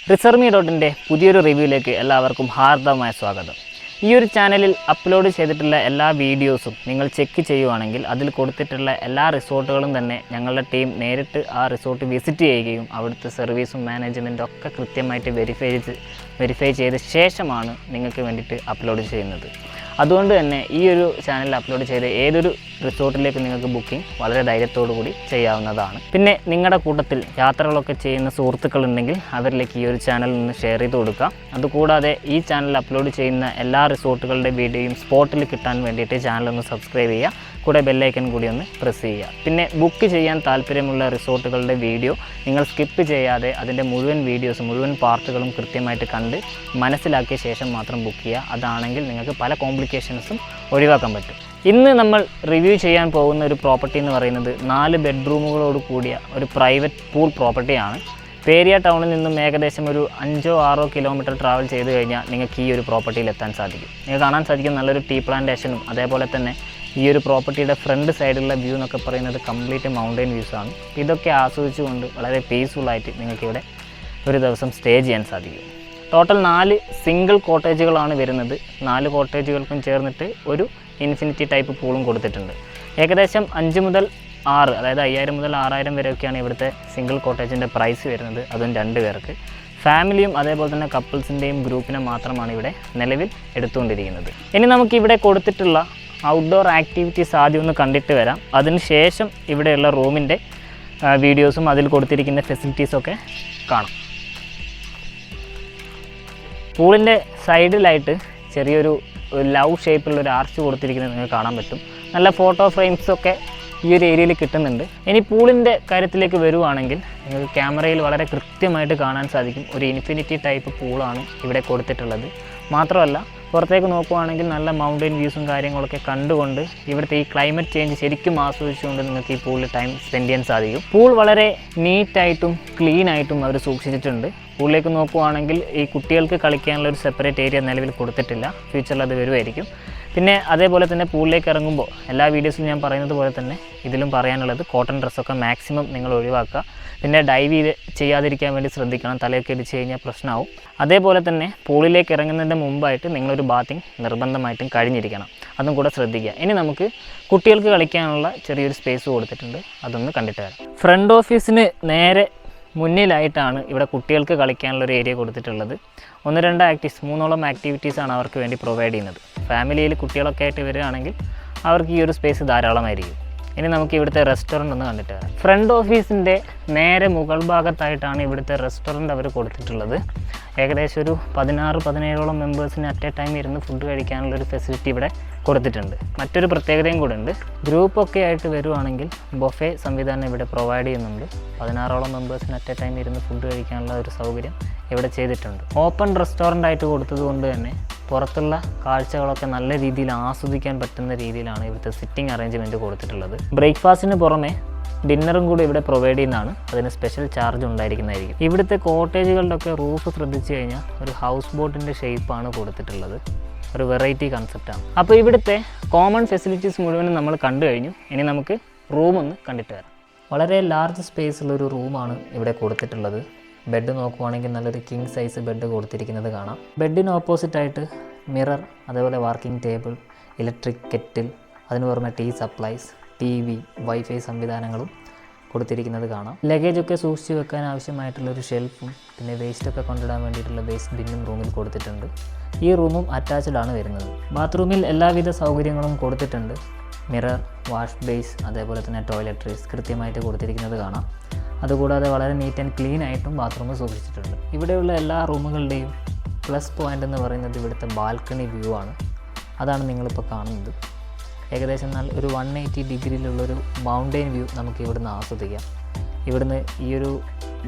റിസർമി.ന്റെ പുതിയൊരു റിവ്യൂയിലേക്ക് എല്ലാവർക്കും ഹാർദവമായ സ്വാഗതം. ഈ ഒരു ചാനലിൽ അപ്ലോഡ് ചെയ്തിട്ടുള്ള എല്ലാ വീഡിയോസും നിങ്ങൾ ചെക്ക് ചെയ്യുവാണെങ്കിൽ അതിൽ കൊടുത്തിട്ടുള്ള എല്ലാ റിസോർട്ടുകളും തന്നെ ഞങ്ങളുടെ ടീം നേരിട്ട് ആ റിസോർട്ട് വിസിറ്റ് ചെയ്യുകയും അവിടുത്തെ സർവീസും മാനേജ്മെൻറ്റും ഒക്കെ കൃത്യമായിട്ട് വെരിഫൈ ചെയ്ത ശേഷമാണ് നിങ്ങൾക്ക് വേണ്ടിയിട്ട് അപ്ലോഡ് ചെയ്യുന്നത്. അതുകൊണ്ട് തന്നെ ഈ ഒരു ചാനലിൽ അപ്ലോഡ് ചെയ്ത ഏതൊരു റിസോർട്ടിലേക്ക് നിങ്ങൾക്ക് ബുക്കിംഗ് വളരെ ധൈര്യത്തോടു കൂടി ചെയ്യാവുന്നതാണ്. പിന്നെ നിങ്ങളുടെ കൂട്ടത്തിൽ യാത്രകളൊക്കെ ചെയ്യുന്ന സുഹൃത്തുക്കളുണ്ടെങ്കിൽ അവരിലേക്ക് ഈ ഒരു ചാനലിൽ നിന്ന് ഷെയർ ചെയ്ത് കൊടുക്കുക. അതുകൂടാതെ ഈ ചാനലിൽ അപ്ലോഡ് ചെയ്യുന്ന എല്ലാ റിസോർട്ടുകളുടെ വീഡിയോയും സ്പോട്ടിൽ കിട്ടാൻ വേണ്ടിയിട്ട് ചാനലൊന്ന് സബ്സ്ക്രൈബ് ചെയ്യുക, കൂടെ ബെല്ലൈക്കൺ കൂടി ഒന്ന് പ്രസ് ചെയ്യുക. പിന്നെ ബുക്ക് ചെയ്യാൻ താല്പര്യമുള്ള റിസോർട്ടുകളുടെ വീഡിയോ നിങ്ങൾ സ്കിപ്പ് ചെയ്യാതെ അതിൻ്റെ മുഴുവൻ പാർട്ടുകളും കൃത്യമായിട്ട് കണ്ട് മനസ്സിലാക്കിയ ശേഷം മാത്രം ബുക്ക് ചെയ്യുക. അതാണെങ്കിൽ നിങ്ങൾക്ക് പല കോംപ്ലിക്കേഷൻസും ഒഴിവാക്കാൻ പറ്റും. ഇന്ന് നമ്മൾ റിവ്യൂ ചെയ്യാൻ പോകുന്ന ഒരു പ്രോപ്പർട്ടി എന്ന് പറയുന്നത് 4 ബെഡ്റൂമുകളോട് കൂടിയ ഒരു പ്രൈവറ്റ് പൂൾ പ്രോപ്പർട്ടിയാണ്. പേരിയ ടൗണിൽ നിന്നും ഏകദേശം ഒരു 5-6 കിലോമീറ്റർ ട്രാവൽ ചെയ്ത് കഴിഞ്ഞാൽ നിങ്ങൾക്ക് ഈ ഒരു പ്രോപ്പർട്ടിയിൽ എത്താൻ സാധിക്കും. നിങ്ങൾക്ക് കാണാൻ സാധിക്കും നല്ലൊരു ടീ പ്ലാന്റേഷനും അതേപോലെ തന്നെ ഈ ഒരു പ്രോപ്പർട്ടിയുടെ ഫ്രണ്ട് സൈഡിലുള്ള വ്യൂ എന്നൊക്കെ പറയുന്നത് കംപ്ലീറ്റ് മൗണ്ടൻ വ്യൂസാണ്. ഇതൊക്കെ ആസ്വദിച്ചുകൊണ്ട് വളരെ പീസ്ഫുള്ളായിട്ട് നിങ്ങൾക്കിവിടെ ഒരു ദിവസം സ്റ്റേ ചെയ്യാൻ സാധിക്കും. ടോട്ടൽ 4 സിംഗിൾ കോട്ടേജുകളാണ് വരുന്നത്. 4 കോട്ടേജുകൾക്കും ചേർന്നിട്ട് ഒരു ഇൻഫിനിറ്റി ടൈപ്പ് പൂളും കൊടുത്തിട്ടുണ്ട്. ഏകദേശം 5 മുതൽ 6, അതായത് 5000 മുതൽ 6000 വരെയൊക്കെയാണ് ഇവിടുത്തെ സിംഗിൾ കോട്ടേജിൻ്റെ പ്രൈസ് വരുന്നത്. അതും 2 പേർക്ക്. ഫാമിലിയും അതേപോലെ തന്നെ കപ്പിൾസിൻ്റെയും ഗ്രൂപ്പിനെ മാത്രമാണ് ഇവിടെ നിലവിൽ എടുത്തുകൊണ്ടിരിക്കുന്നത്. ഇനി നമുക്കിവിടെ കൊടുത്തിട്ടുള്ള ഔട്ട്ഡോർ ആക്ടിവിറ്റീസ് ആദ്യം ഒന്ന് കണ്ടിട്ട് വരാം. അതിനുശേഷം ഇവിടെയുള്ള റൂമിൻ്റെ വീഡിയോസും അതിൽ കൊടുത്തിരിക്കുന്ന ഫെസിലിറ്റീസൊക്കെ കാണാം. പൂളിൻ്റെ സൈഡിലായിട്ട് ചെറിയൊരു ലവ് ഷേപ്പിലുള്ളൊരു ആർച്ച് കൊടുത്തിരിക്കുന്നത് നിങ്ങൾക്ക് കാണാൻ പറ്റും. നല്ല ഫോട്ടോ ഫ്രെയിംസൊക്കെ ഈ ഒരു ഏരിയയിൽ കിട്ടുന്നുണ്ട്. ഇനി പൂളിൻ്റെ കാര്യത്തിലേക്ക് വരുവാണെങ്കിൽ നിങ്ങൾക്ക് ക്യാമറയിൽ വളരെ കൃത്യമായിട്ട് കാണാൻ സാധിക്കും ഒരു ഇൻഫിനിറ്റി ടൈപ്പ് പൂളാണ് ഇവിടെ കൊടുത്തിട്ടുള്ളത്. മാത്രമല്ല പുറത്തേക്ക് നോക്കുവാണെങ്കിൽ നല്ല മൗണ്ടൻ വ്യൂസും കാര്യങ്ങളൊക്കെ കണ്ടുകൊണ്ട് ഇവിടുത്തെ ഈ ക്ലൈമറ്റ് ചേഞ്ച് ശരിക്കും ആസ്വദിച്ചുകൊണ്ട് നിങ്ങൾക്ക് ഈ പൂളിൽ ടൈം സ്പെൻഡ് ചെയ്യാൻ സാധിക്കും. പൂൾ വളരെ നീറ്റായിട്ടും ക്ലീനായിട്ടും അവർ സൂക്ഷിച്ചിട്ടുണ്ട്. പൂളിലേക്ക് നോക്കുവാണെങ്കിൽ ഈ കുട്ടികൾക്ക് കളിക്കാനുള്ള ഒരു സെപ്പറേറ്റ് ഏരിയ നിലവിൽ കൊടുത്തിട്ടില്ല. ഫ്യൂച്ചറിൽ അത് വരുമായിരിക്കും. പിന്നെ അതേപോലെ തന്നെ പൂളിലേക്ക് ഇറങ്ങുമ്പോൾ എല്ലാ വീഡിയോസിലും ഞാൻ പറയുന്നത് പോലെ തന്നെ ഇതിലും പറയാനുള്ളത് കോട്ടൺ ഡ്രസ്സൊക്കെ മാക്സിമം നിങ്ങൾ ഒഴിവാക്കുക. പിന്നെ ഡൈവ് ചെയ്യാതിരിക്കാൻ വേണ്ടി ശ്രദ്ധിക്കണം. തലയൊക്കെ ഇടിച്ച് കഴിഞ്ഞാൽ പ്രശ്നമാവും. അതേപോലെ തന്നെ പൂളിലേക്ക് ഇറങ്ങുന്നതിൻ്റെ മുമ്പായിട്ട് നിങ്ങളൊരു ബാത്തിങ് നിർബന്ധമായിട്ടും കഴിഞ്ഞിരിക്കണം. അതും കൂടെ ശ്രദ്ധിക്കുക. ഇനി നമുക്ക് കുട്ടികൾക്ക് കളിക്കാനുള്ള ചെറിയൊരു സ്പേസ് കൊടുത്തിട്ടുണ്ട്. അതൊന്ന് കണ്ടിട്ട് വരാം. ഫ്രണ്ട് ഓഫീസിന് നേരെ മുന്നിലായിട്ടാണ് ഇവിടെ കുട്ടികൾക്ക് കളിക്കാനുള്ള ഒരു ഏരിയ കൊടുത്തിട്ടുള്ളത്. 3 ആക്ടിവിറ്റീസാണ് അവർക്ക് വേണ്ടി പ്രൊവൈഡ് ചെയ്യുന്നത്. ഫാമിലിയിൽ കുട്ടികളൊക്കെ ആയിട്ട് വരികയാണെങ്കിൽ അവർക്ക് ഈ ഒരു സ്പേസ് ധാരാളമായിരിക്കും. ഇനി നമുക്ക് ഇവിടുത്തെ റെസ്റ്റോറൻറ്റ് ഒന്ന് കണ്ടിട്ട് വരാം. ഫ്രണ്ട് ഓഫീസിൻ്റെ നേരെ മുകൾ ഭാഗത്തായിട്ടാണ് ഇവിടുത്തെ റെസ്റ്റോറൻറ്റ് അവർ കൊടുത്തിട്ടുള്ളത്. ഏകദേശം ഒരു 16-17 മെമ്പേഴ്സിന് അറ്റ് എ ടൈം ഇരുന്ന് ഫുഡ് കഴിക്കാനുള്ളൊരു ഫെസിലിറ്റി ഇവിടെ കൊടുത്തിട്ടുണ്ട്. മറ്റൊരു പ്രത്യേകതയും കൂടെ ഉണ്ട്. ഗ്രൂപ്പൊക്കെ ആയിട്ട് വരുവാണെങ്കിൽ ബൊഫേ സംവിധാനം ഇവിടെ പ്രൊവൈഡ് ചെയ്യുന്നുണ്ട്. 16 മെമ്പേഴ്സിന് അറ്റ് എ ടൈം ഇരുന്ന് ഫുഡ് കഴിക്കാനുള്ള ഒരു സൗകര്യം ഇവിടെ ചെയ്തിട്ടുണ്ട്. ഓപ്പൺ റെസ്റ്റോറൻ്റ് ആയിട്ട് കൊടുത്തത് കൊണ്ട് തന്നെ പുറത്തുള്ള കാഴ്ചകളൊക്കെ നല്ല രീതിയിൽ ആസ്വദിക്കാൻ പറ്റുന്ന രീതിയിലാണ് ഇവിടുത്തെ സിറ്റിംഗ് അറേഞ്ച്മെൻറ്റ് കൊടുത്തിട്ടുള്ളത്. ബ്രേക്ക്ഫാസ്റ്റിന് പുറമെ ഡിന്നറും കൂടി ഇവിടെ പ്രൊവൈഡ് ചെയ്യുന്നതാണ്. അതിന് സ്പെഷ്യൽ ചാർജ് ഉണ്ടായിരിക്കുന്നതായിരിക്കും. ഇവിടുത്തെ കോട്ടേജുകളുടെ ഒക്കെ റൂഫ് ശ്രദ്ധിച്ചു കഴിഞ്ഞാൽ ഒരു ഹൗസ് ബോട്ടിൻ്റെ ഷേപ്പാണ് കൊടുത്തിട്ടുള്ളത്. ഒരു വെറൈറ്റി കൺസെപ്റ്റാണ്. അപ്പോൾ ഇവിടുത്തെ കോമൺ ഫെസിലിറ്റീസ് മുഴുവനും നമ്മൾ കണ്ടു കഴിഞ്ഞു. ഇനി നമുക്ക് റൂമൊന്ന് കണ്ടിട്ട് വരാം. വളരെ ലാർജ് സ്പേസുള്ളൊരു റൂമാണ് ഇവിടെ കൊടുത്തിട്ടുള്ളത്. ബെഡ് നോക്കുവാണെങ്കിൽ നല്ലൊരു കിങ് സൈസ് ബെഡ് കൊടുത്തിരിക്കുന്നത് കാണാം. ബെഡിന് ഓപ്പോസിറ്റായിട്ട് മിറർ, അതേപോലെ വർക്കിംഗ് ടേബിൾ, ഇലക്ട്രിക് കെറ്റിൽ, അതിന് പുറമെ ടീ സപ്ലൈസ്, TV, വൈഫൈ സംവിധാനങ്ങളും കൊടുത്തിരിക്കുന്നത് കാണാം. ലഗേജൊക്കെ സൂക്ഷിച്ച് വെക്കാൻ ആവശ്യമായിട്ടുള്ളൊരു ഷെൽഫും പിന്നെ വേസ്റ്റൊക്കെ കൊണ്ടിടാൻ വേണ്ടിയിട്ടുള്ള വേസ്റ്റ് ബിന്നും റൂമിൽ കൊടുത്തിട്ടുണ്ട്. ഈ റൂമും അറ്റാച്ച്ഡ് ആണ് വരുന്നത്. ബാത്റൂമിൽ എല്ലാവിധ സൗകര്യങ്ങളും കൊടുത്തിട്ടുണ്ട്. മിറർ, വാഷ് ബേസ്, അതേപോലെ തന്നെ ടോയ്ലറ്ററീസ് കൃത്യമായിട്ട് കൊടുത്തിരിക്കുന്നത് കാണാം. അതുകൂടാതെ വളരെ നീറ്റ് ആൻഡ് ക്ലീൻ ആയിട്ടും ബാത്റൂം സൂക്ഷിച്ചിട്ടുണ്ട്. ഇവിടെയുള്ള എല്ലാ റൂമുകളുടെയും പ്ലസ് പോയിൻ്റ് എന്ന് പറയുന്നത് ഇവിടുത്തെ ബാൽക്കണി വ്യൂ ആണ്. അതാണ് നിങ്ങളിപ്പോൾ കാണുന്നത്. ഏകദേശം ഒരു 180 ഡിഗ്രിയിലുള്ളൊരു മൗണ്ടൻ വ്യൂ നമുക്ക് ഇവിടുന്ന് ആസ്വദിക്കാം. ഇവിടുന്ന് ഈ ഒരു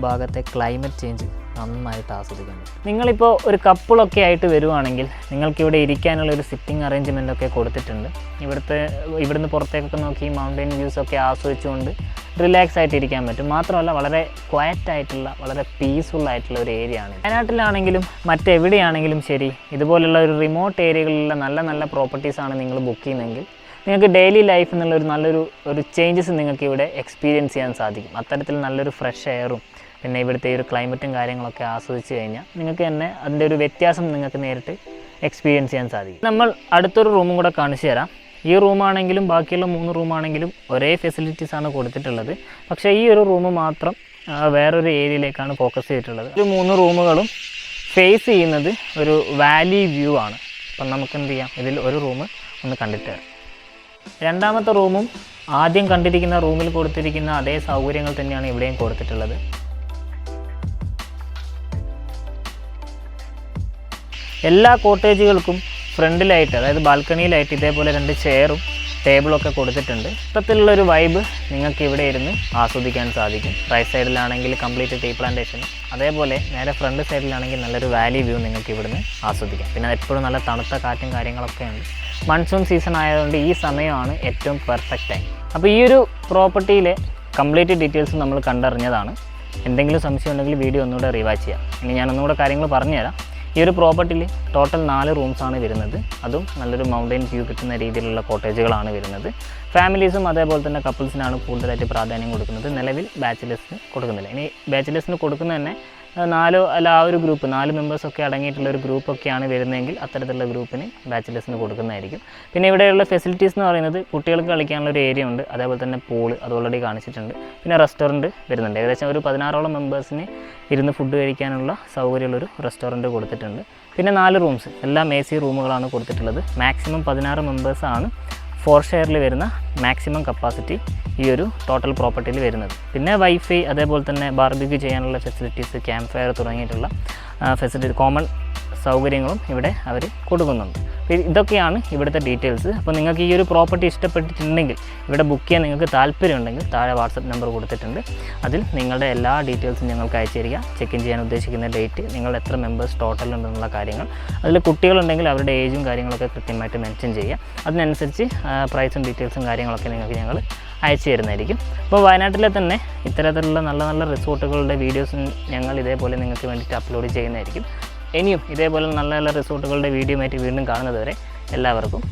ഭാഗത്തെ ക്ലൈമറ്റ് ചേഞ്ച് നന്നായിട്ട് ആസ്വദിക്കാൻ പറ്റും. നിങ്ങളിപ്പോൾ ഒരു കപ്പിളൊക്കെ ആയിട്ട് വരുവാണെങ്കിൽ നിങ്ങൾക്കിവിടെ ഇരിക്കാനുള്ളൊരു സിറ്റിംഗ് അറേഞ്ച്മെൻറ്റൊക്കെ കൊടുത്തിട്ടുണ്ട്. ഇവിടുന്ന് പുറത്തേക്കൊക്കെ നോക്കി മൗണ്ടൻ വ്യൂസൊക്കെ ആസ്വദിച്ചുകൊണ്ട് റിലാക്സ് ആയിട്ട് ഇരിക്കാൻ പറ്റും. മാത്രമല്ല വളരെ ക്വയറ്റ് ആയിട്ടുള്ള വളരെ പീസ്ഫുൾ ഒരു ഏരിയ ആണ്. വയനാട്ടിലാണെങ്കിലും മറ്റെവിടെയാണെങ്കിലും ശരി, ഇതുപോലുള്ള ഒരു റിമോട്ട് ഏരിയകളിലുള്ള നല്ല പ്രോപ്പർട്ടീസാണ് നിങ്ങൾ ബുക്ക് ചെയ്യുന്നതെങ്കിൽ നിങ്ങൾക്ക് ഡെയിലി ലൈഫ് എന്നുള്ള നല്ലൊരു ചേഞ്ചസ് നിങ്ങൾക്ക് ഇവിടെ എക്സ്പീരിയൻസ് ചെയ്യാൻ സാധിക്കും. അത്തരത്തിൽ നല്ലൊരു ഫ്രഷ് എയറും പിന്നെ ഇവിടുത്തെ ഒരു ക്ലൈമറ്റും കാര്യങ്ങളൊക്കെ ആസ്വദിച്ച് കഴിഞ്ഞാൽ നിങ്ങൾക്ക് തന്നെ അതിൻ്റെ ഒരു വ്യത്യാസം നിങ്ങൾക്ക് നേരിട്ട് എക്സ്പീരിയൻസ് ചെയ്യാൻ സാധിക്കും. നമ്മൾ അടുത്തൊരു റൂമും കൂടെ കാണിച്ചു തരാം. ഈ റൂമാണെങ്കിലും ബാക്കിയുള്ള 3 റൂമാണെങ്കിലും ഒരേ ഫെസിലിറ്റീസാണ് കൊടുത്തിട്ടുള്ളത്. പക്ഷേ ഈ ഒരു റൂം മാത്രം വേറൊരു ഏരിയയിലേക്കാണ് ഫോക്കസ് ചെയ്തിട്ടുള്ളത്. ഈ 3 റൂമുകളും ഫേസ് ചെയ്യുന്നത് ഒരു വാലി വ്യൂ ആണ്. അപ്പം നമുക്ക് എന്ത് ചെയ്യാം, ഇതിൽ ഒരു റൂം ഒന്ന് കണ്ടിട്ട് വരാം. രണ്ടാമത്തെ റൂമും ആദ്യം കണ്ടിരിക്കുന്ന റൂമിൽ കൊടുത്തിരിക്കുന്ന അതേ സൗകര്യങ്ങൾ തന്നെയാണ് ഇവിടെയും കൊടുത്തിട്ടുള്ളത്. എല്ലാ കോട്ടേജുകൾക്കും ഫ്രണ്ടിലായിട്ട്, അതായത് ബാൽക്കണിയിലായിട്ട് ഇതേപോലെ 2 ചെയറും ടേബിളൊക്കെ കൊടുത്തിട്ടുണ്ട്. ഇത്തരത്തിലുള്ളൊരു വൈബ് നിങ്ങൾക്ക് ഇവിടെ ഇരുന്ന് ആസ്വദിക്കാൻ സാധിക്കും. റൈറ്റ് സൈഡിലാണെങ്കിൽ കംപ്ലീറ്റ് ടീ പ്ലാന്റേഷൻ, അതേപോലെ നേരെ ഫ്രണ്ട് സൈഡിലാണെങ്കിൽ നല്ലൊരു വാലി വ്യൂ നിങ്ങൾക്ക് ഇവിടുന്ന് ആസ്വദിക്കാം. പിന്നെ എപ്പോഴും നല്ല തണുത്ത കാറ്റും കാര്യങ്ങളൊക്കെ ഉണ്ട്. മൺസൂൺ സീസൺ ആയതുകൊണ്ട് ഈ സമയമാണ് ഏറ്റവും പെർഫെക്റ്റ് ടൈം. അപ്പോൾ ഈ ഒരു പ്രോപ്പർട്ടിയിലെ കംപ്ലീറ്റ് ഡീറ്റെയിൽസ് നമ്മൾ കണ്ടറിഞ്ഞതാണ്. എന്തെങ്കിലും സംശയം ഉണ്ടെങ്കിൽ വീഡിയോ ഒന്നുകൂടെ റിവാച്ച് ചെയ്യാം. ഇനി ഞാൻ ഒന്നുകൂടെ കാര്യങ്ങൾ പറഞ്ഞുതരാം. ഈ ഒരു പ്രോപ്പർട്ടിയിൽ ടോട്ടൽ 4 റൂംസാണ് വരുന്നത്. അതും നല്ലൊരു മൗണ്ടൈൻ വ്യൂ കിട്ടുന്ന രീതിയിലുള്ള കോട്ടേജുകളാണ് വരുന്നത്. ഫാമിലീസും അതേപോലെ തന്നെ കപ്പിൾസിനാണ് കൂടുതലായിട്ട് പ്രാധാന്യം കൊടുക്കുന്നത്. നിലവിൽ ബാച്ചിലേഴ്സിന് കൊടുക്കുന്നില്ല. ഇനി ബാച്ചിലേഴ്സിന് കൊടുക്കുന്ന തന്നെ 4 അല്ല ആ ഒരു ഗ്രൂപ്പ് 4 മെമ്പേഴ്സൊക്കെ അടങ്ങിയിട്ടുള്ള ഒരു ഗ്രൂപ്പൊക്കെയാണ് വരുന്നതെങ്കിൽ അത്തരത്തിലുള്ള ഗ്രൂപ്പിന് ബാച്ചിലേഴ്സിന് കൊടുക്കുന്നതായിരിക്കും. പിന്നെ ഇവിടെയുള്ള ഫെസിലിറ്റീസ് എന്ന് പറയുന്നത് കുട്ടികൾക്ക് കളിക്കാനുള്ള ഒരു ഏരിയ ഉണ്ട്, അതേപോലെ തന്നെ പൂള് അത് ഓൾറെഡി കാണിച്ചിട്ടുണ്ട്. പിന്നെ റെസ്റ്റോറൻറ്റ് വരുന്നുണ്ട്. ഏകദേശം ഒരു 16ഓളം മെമ്പേഴ്സിന് ഇരുന്ന് ഫുഡ് കഴിക്കാനുള്ള സൗകര്യമുള്ളൊരു റെസ്റ്റോറൻറ്റ് കൊടുത്തിട്ടുണ്ട്. പിന്നെ 4 റൂംസ് എല്ലാം AC റൂമുകളാണ് കൊടുത്തിട്ടുള്ളത്. മാക്സിമം 16 മെമ്പേഴ്സാണ് 4 ഷെയറിൽ വരുന്ന മാക്സിമം കപ്പാസിറ്റി ഈ ഒരു ടോട്ടൽ പ്രോപ്പർട്ടിയിൽ വരുന്നത്. പിന്നെ വൈഫൈ, അതേപോലെ തന്നെ ബാർബിക്യൂ ചെയ്യാനുള്ള ഫെസിലിറ്റീസ്, ക്യാമ്പ് ഫയർ തുടങ്ങിയിട്ടുള്ള ഫെസിലിറ്റി കോമൺ സൗകര്യങ്ങളും ഇവിടെ അവർ കൊടുക്കുന്നുണ്ട്. ഇതൊക്കെയാണ് ഇവിടുത്തെ ഡീറ്റെയിൽസ്. അപ്പോൾ നിങ്ങൾക്ക് ഈ ഒരു പ്രോപ്പർട്ടി ഇഷ്ടപ്പെട്ടിട്ടുണ്ടെങ്കിൽ, ഇവിടെ ബുക്ക് ചെയ്യാൻ നിങ്ങൾക്ക് താല്പര്യമുണ്ടെങ്കിൽ താഴെ വാട്സപ്പ് നമ്പർ കൊടുത്തിട്ടുണ്ട്. അതിൽ നിങ്ങളുടെ എല്ലാ ഡീറ്റെയിൽസും ഞങ്ങൾക്ക് അയച്ചു തരിക. ചെക്ക് ഇൻ ചെയ്യാൻ ഉദ്ദേശിക്കുന്ന ഡേറ്റ്, നിങ്ങൾ എത്ര മെമ്പേഴ്സ് ടോട്ടൽ ഉണ്ടെന്നുള്ള കാര്യങ്ങൾ, അതിൽ കുട്ടികളുണ്ടെങ്കിൽ അവരുടെ ഏജും കാര്യങ്ങളൊക്കെ കൃത്യമായിട്ട് മെൻഷൻ ചെയ്യുക. അതിനനുസരിച്ച് പ്രൈസും ഡീറ്റെയിൽസും കാര്യങ്ങളൊക്കെ നിങ്ങൾക്ക് ഞങ്ങൾ അയച്ചു തരുന്നതായിരിക്കും. അപ്പോൾ വയനാട്ടിലെ തന്നെ ഇത്തരത്തിലുള്ള നല്ല നല്ല റിസോർട്ടുകളുടെ വീഡിയോസും ഞങ്ങൾ ഇതേപോലെ നിങ്ങൾക്ക് വേണ്ടിയിട്ട് അപ്ലോഡ് ചെയ്യുന്നതായിരിക്കും. ഇനിയും ഇതേപോലെ നല്ല നല്ല റിസോർട്ടുകളുടെ വീഡിയോ ആയിട്ട് വീണ്ടും കാണുന്നത് വരെ എല്ലാവർക്കും